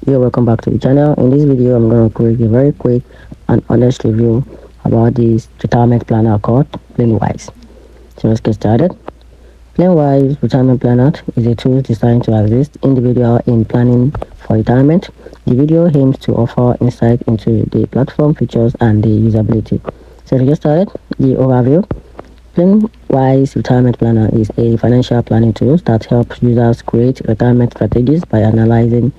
You're welcome back to the channel. In this video, I'm going to create a very quick and honest review about this retirement planner called PlanWise. So let's get started. PlanWise Retirement Planner is a tool designed to assist individuals in planning for retirement. The video aims to offer insight into the platform features and the usability. So to get started, the overview. PlanWise Retirement Planner is a financial planning tool that helps users create retirement strategies by analyzing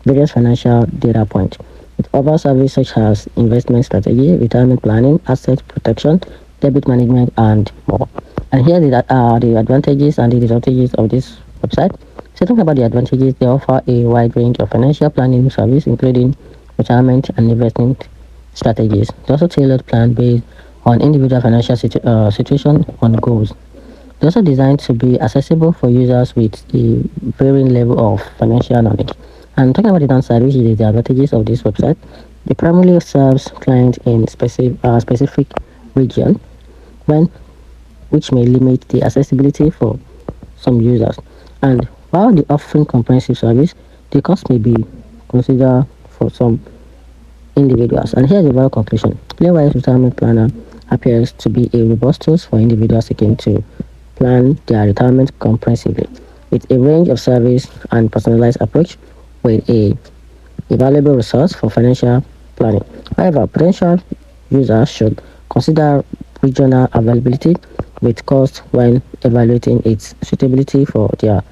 various financial data points. It offers services such as investment strategy, retirement planning, asset protection, debit management, and more. And here are the advantages and the disadvantages of this website. So talking about the advantages, they offer a wide range of financial planning services, including retirement and investment strategies. They also tailored plan based on individual financial situation and goals. They're also designed to be accessible for users with a varying level of financial knowledge. And talking about the downside, which is the advantages of this website, it primarily serves clients in specific region, when which may limit the accessibility for some users. And while the offering comprehensive service, the cost may be considered for some individuals. And here's the overall conclusion. PlayWise Retirement Planner appears to be a robust tool for individuals seeking to plan their retirement comprehensively, with a range of service and personalized approach with a valuable resource for financial planning. However, potential users should consider regional availability with cost when evaluating its suitability for their